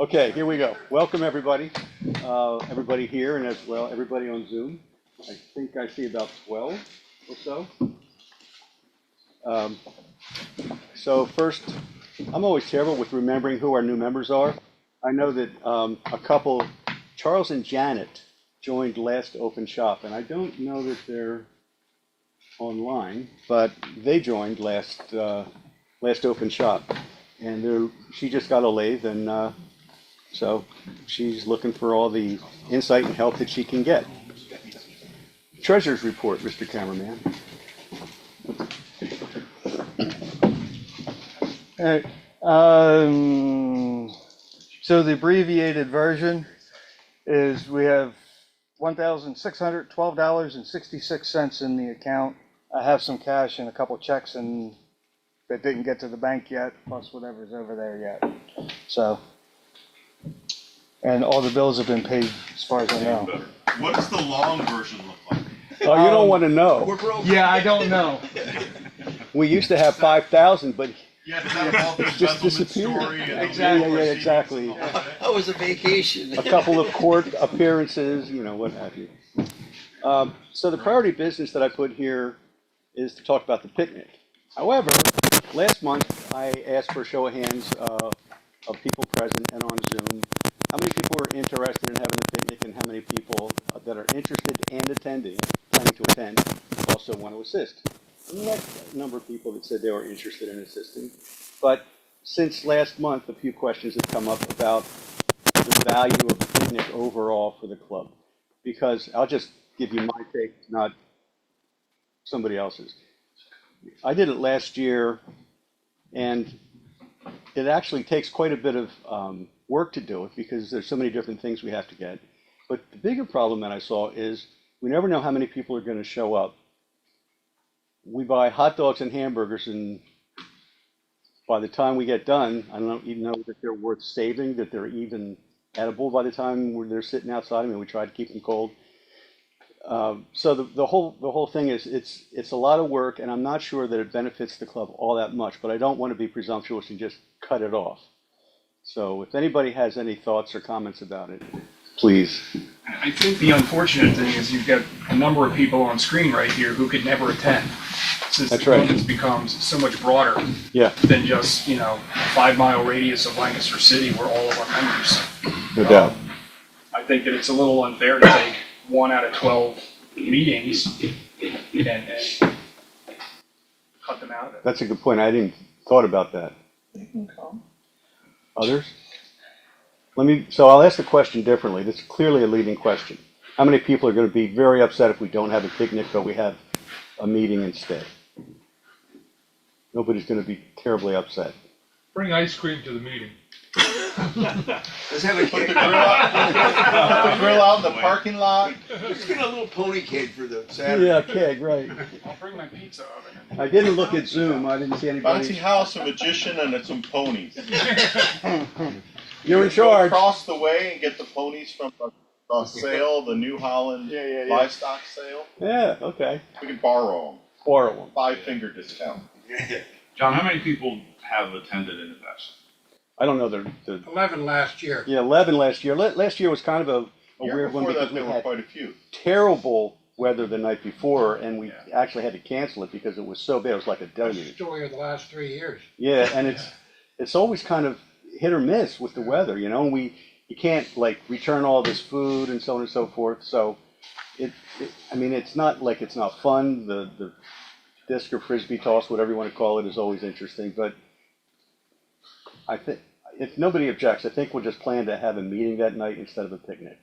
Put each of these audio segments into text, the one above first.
Okay, here we go. Welcome, everybody. Everybody here and as well, everybody on Zoom. I think I see about 12 or so. So first, I'm always terrible with remembering who our new members are. I know that a couple, Charles and Janet, joined last open shop, and I don't know that they're online, but they joined last open shop, and she just got a lathe, and so she's looking for all the insight and help that she can get. Treasurer's report, Mr. Cameraman. All right. So the abbreviated version is we have $1,612.66 in the account. I have some cash and a couple checks that didn't get to the bank yet, plus whatever's over there yet. So, and all the bills have been paid as far as I know. What does the long version look like? Oh, you don't want to know. We're broke. Yeah, I don't know. We used to have 5,000, but Yeah, that all the just Gentleman's disappeared. story and Exactly. Yeah, exactly. That was a vacation. A couple of court appearances, what have you. So the priority business that I put here is to talk about the picnic. However, last month I asked for a show of hands of people present and on Zoom. How many people are interested in having a picnic, and how many people that are interested and attending, planning to attend, also want to assist? And we had a number of people that said they were interested in assisting. But since last month, a few questions have come up about the value of the picnic overall for the club. Because I'll just give you my take, not somebody else's. I did it last year, and it actually takes quite a bit of work to do it because there's so many different things we have to get. But the bigger problem that I saw is we never know how many people are going to show up. We buy hot dogs and hamburgers, and by the time we get done, I don't even know that they're worth saving, that they're even edible by the time they're sitting outside. I mean, we try to keep them cold. So the whole thing is it's a lot of work, and I'm not sure that it benefits the club all that much. But I don't want to be presumptuous and just cut it off. So if anybody has any thoughts or comments about it, please. I think the unfortunate thing is you've got a number of people on screen right here who could never attend, since That's the right. club has become so much broader Yeah, than just, a 5-mile radius of Lancaster City where all of our members. no doubt. I think that it's a little unfair to take 1 out of 12 meetings and cut them out of it. That's a good point. I didn't thought about that. Others? So I'll ask the question differently. This is clearly a leading question. How many people are going to be very upset if we don't have a picnic, but we have a meeting instead? Nobody's going to be terribly upset. Bring ice cream to the meeting. Let's have a Put keg. the grill out in the parking lot. Let's get a little pony keg for the Saturday. Yeah, keg, right. I'll bring my pizza oven. I didn't look at Zoom. I didn't see Bouncy anybody. house, a magician, and some ponies. You're in Go charge. across the way and get the ponies from the sale, the New Holland Yeah. livestock sale. Yeah, okay. We can borrow them. Borrow them. 5-finger discount. John, how many people have attended in the past? I don't know. The 11 last year. Yeah, 11 last year. Last year was kind of a Year weird one before because that, we there were had quite a few. terrible weather the night before, and we actually had to cancel it because it was so bad. It was like a That's the deluge. story of the last 3 years. Yeah, and it's always kind of hit or miss with the weather, and you can't like return all this food and so on and so forth. So it's not like it's not fun. The disc or frisbee toss, whatever you want to call it, is always interesting. But I think if nobody objects, I think we'll just plan to have a meeting that night instead of a picnic.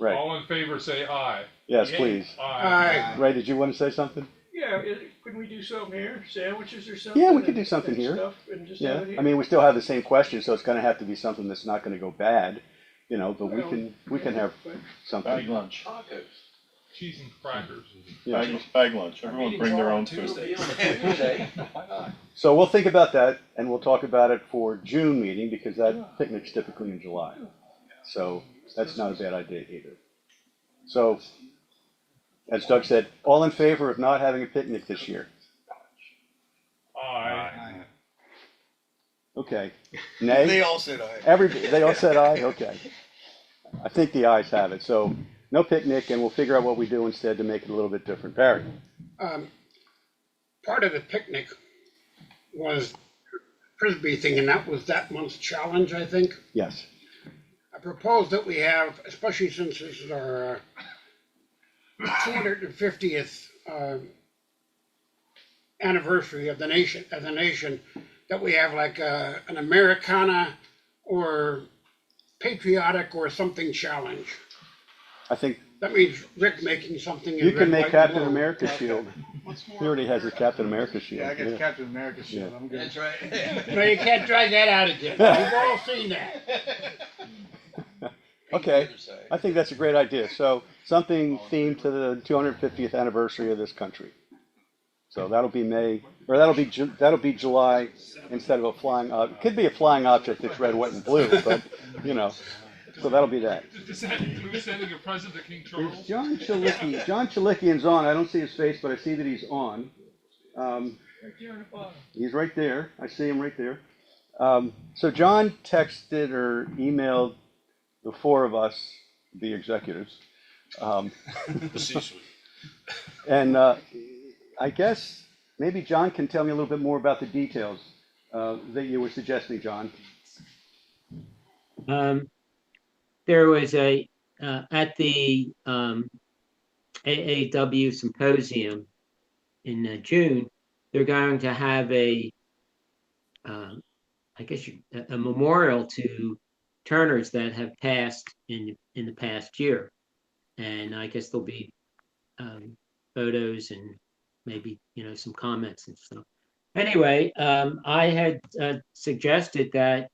Right. All in favor say aye. Yes, please. Aye. Ray, did you want to say something? Yeah, couldn't we do something here? Sandwiches or something? Yeah, we could do and- something and here. Stuff and just Yeah, have it here? I mean, we still have the same question, so it's going to have to be something that's not going to go bad, but we can have Bag something. lunch. Tacos. Cheese and crackers. Yeah. Bag lunch. Everyone bring their own food. Tuesday. Why not? So we'll think about that, and we'll talk about it for June meeting because that picnic's typically in July. So that's not a bad idea either. So, as Doug said, all in favor of not having a picnic this year? Aye. Okay. They Nay? all said aye. They all said aye? Okay. I think the ayes have it. So no picnic, and we'll figure out what we do instead to make it a little bit different. Barry? Part of the picnic was Frisbee thing, and that was that month's challenge, I think. Yes. I propose that we have, especially since this is our 250th anniversary of the nation, that we have like an Americana or patriotic or something challenge. I think That means Rick making something in you red, can make white, Captain and blue. America shield. He already has his Captain America shield. Yeah, I got Captain America shield. I'm good. That's right. No, you can't drag that out again. We've all seen that. Okay. I think that's a great idea. So something themed to the 250th anniversary of this country. So that'll be May, or that'll be July instead of a flying. It could be a flying object that's red, white, and blue, but you know. So that'll be that. Is that who's sending a present to King Charles? Is John Chalicki? John Chalickian's on. I don't see his face, but I see that he's on. He's right there. I see him right there. So John texted or emailed the four of us, the executives, and I guess maybe John can tell me a little bit more about the details that you were suggesting, John. There was at the AAW symposium in June, they're going to have a memorial to Turners that have passed in the past year, and I guess there'll be photos and maybe some comments and stuff. Anyway, I had suggested that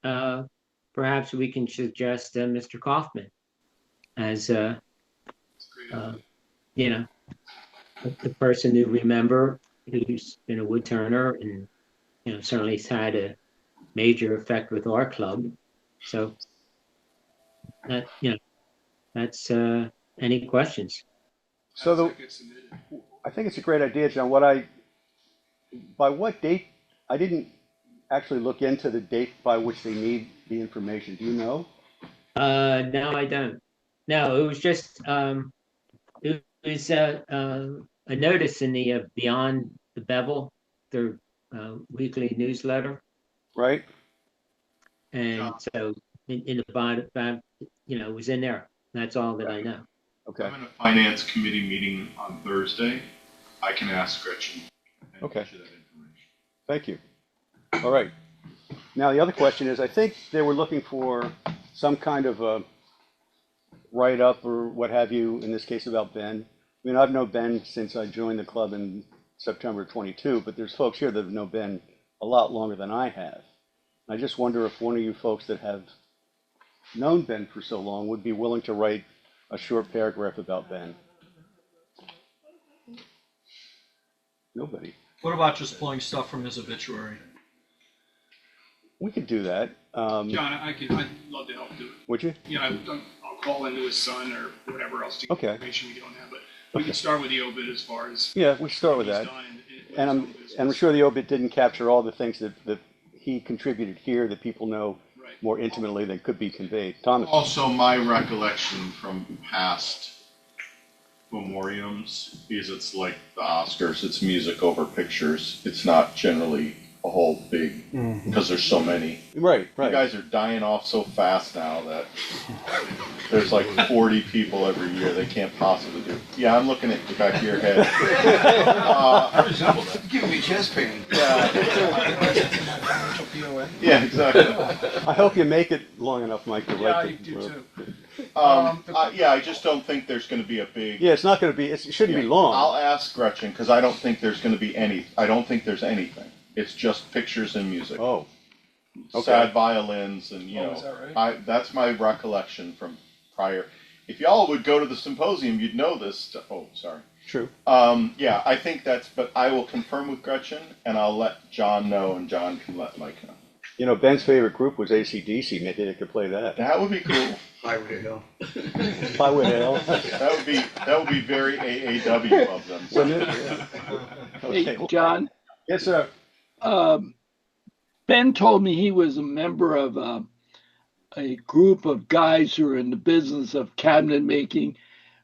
perhaps we can suggest Mr. Kaufman as the person to remember, who's been a woodturner and certainly has had a major effect with our club. So that that's any questions. So I think it's a great idea, John. By what date? I didn't actually look into the date by which they need the information. Do you know? No, I don't. No, it was just it was a notice in the Beyond the Bevel, their weekly newsletter, Right. and so in the bottom, it was in there. That's all that I know. Okay. I'm in a finance committee meeting on Thursday. I can ask Gretchen. And Okay. get you that information. Thank you. All right. Now the other question is, I think they were looking for some kind of a write-up or what have you, in this case about Ben. I mean, I've known Ben since I joined the club in September 22, but there's folks here that have known Ben a lot longer than I have. I just wonder if one of you folks that have known Ben for so long would be willing to write a short paragraph about Ben. Nobody. What about just pulling stuff from his obituary? We could do that. John, I'd love to help do it. Would you? Yeah, I'll call into his son or whatever else to get Okay. information we don't have, but we can start with the obit as far as Yeah, we start with he's that. done in And his own business. I'm sure the obit didn't capture all the things that he contributed here that people know Right. more intimately than could be conveyed. Thomas? Also, my recollection from past memoriams is it's like the Oscars, it's music over pictures. It's not generally a whole big, because there's so many. Right, You guys are dying off so fast now that there's like 40 people every year. They can't possibly do it. Yeah, I'm looking at the back of your head. Give me chest pain. Yeah, exactly. I hope you make it long enough, Mike, to write I do too. Yeah, I just don't think there's going to be a big. Yeah, it's not going to be, it shouldn't be long. I'll ask Gretchen because I don't think there's going to be any. I don't think there's anything. It's just pictures and music. Oh, okay. Sad violins and is that right? that's my recollection from prior. If y'all would go to the symposium, you'd know this stuff. Oh, sorry. True. Yeah, I think but I will confirm with Gretchen and I'll let John know and John can let Mike know. You know, Ben's favorite group was AC/DC. Maybe they could play that. That would be cool. Highway to hell. Plywood Ale. That would be very AAW of them. Wouldn't it? Yeah. Okay. Hey, John, Yes, sir. Ben told me he was a member of a group of guys who are in the business of cabinet making.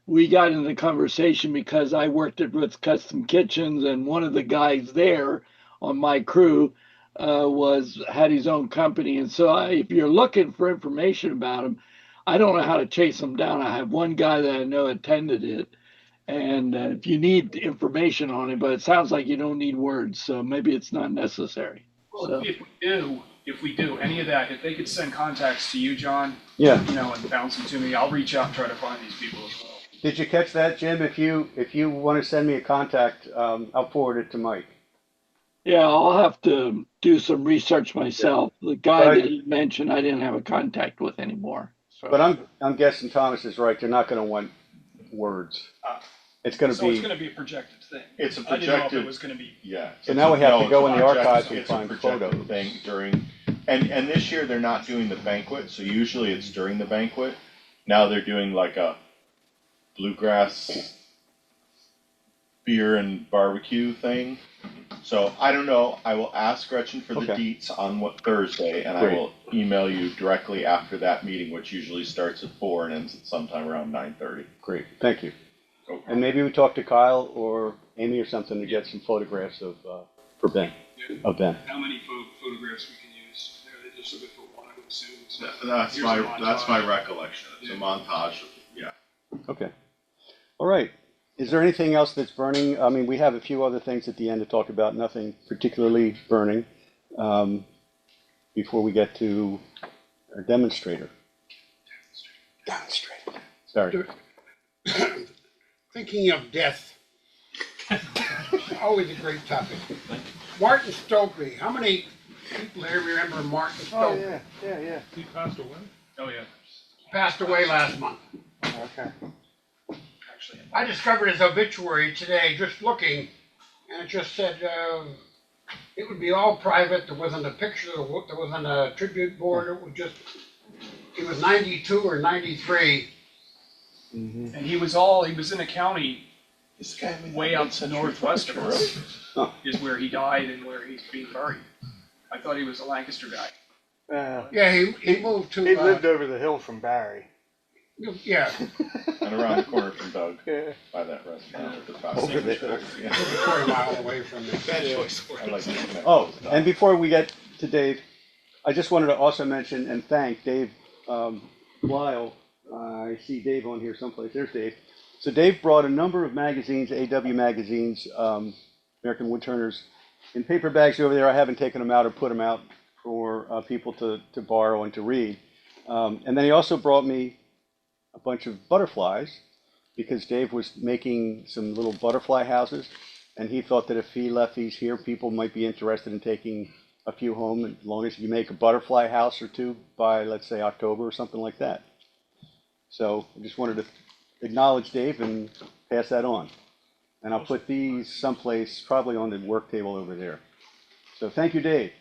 We got into the conversation because I worked at Ritz Custom Kitchens, and one of the guys there on my crew was had his own company. And so, if you're looking for information about him, I don't know how to chase him down. I have one guy that I know attended it, and if you need information on him, but it sounds like you don't need words, so maybe it's not necessary. Well, So. if we do any of that, if they could send contacts to you, John, Yeah. and bounce them to me, I'll reach out and try to find these people as well. Did you catch that, Jim? If you want to send me a contact, I'll forward it to Mike. Yeah, I'll have to do some research myself. The guy But I- that he mentioned, I didn't have a contact with anymore. So. But I'm guessing Thomas is right. They're not going to want words. It's going to So it's be. going to be a projected thing. It's a I didn't know if projected. it was going to be. Yeah. So now we have to go in the it's a archives project- and it's a find projected photos. Thing during, and this year they're not doing the banquet, so usually it's during the banquet. Now they're doing like a bluegrass beer and barbecue thing. So I don't know. I will ask Gretchen for the Okay. deets on what Thursday, and Great. I will email you directly after that meeting, which usually starts at 4 and ends at sometime around 9:30. Great, thank you. Okay. And maybe we talk to Kyle or Amy or something to get some photographs of for Ben. Of Ben. How many photographs we can use? They're just looking for one, I would assume. So That's here's my a montage. that's my recollection. It's a montage. Yeah. Okay. All right. Is there anything else that's burning? I mean, we have a few other things at the end to talk about. Nothing particularly burning. Before we get to our demonstrator. Demonstrator. Sorry. Thinking of death. Always a great topic. Martin Stokely. How many people here remember Martin Oh, Stokely? yeah. He passed away. Oh yeah. Passed away last month. Okay. Actually, I discovered his obituary today just looking, and it just said it would be all private. There wasn't a picture, there wasn't a tribute board. It was just, he was 92 or 93. and he was in a county This guy way out to northwest of us. Huh. Is where he died and where he's being buried. I thought he was a Lancaster guy. Yeah, he moved to. He lived over the hill from Barry. Yeah, And around the corner from Doug, Yeah. by that restaurant at the top. Over there. Yeah. 40 miles away from me. I like to connect Oh, those dots. and before we get to Dave, I just wanted to also mention and thank Dave Lyle. I see Dave on here someplace. There's Dave. So Dave brought a number of magazines, AW magazines, American Woodturners, in paper bags over there. I haven't taken them out or put them out for people to borrow and to read. And then he also brought me a bunch of butterflies because Dave was making some little butterfly houses. And he thought that if he left these here, people might be interested in taking a few home, as long as you make a butterfly house or two by, let's say, October or something like that. So I just wanted to acknowledge Dave and pass that on. And I'll put these someplace, probably on the work table over there. So thank you, Dave.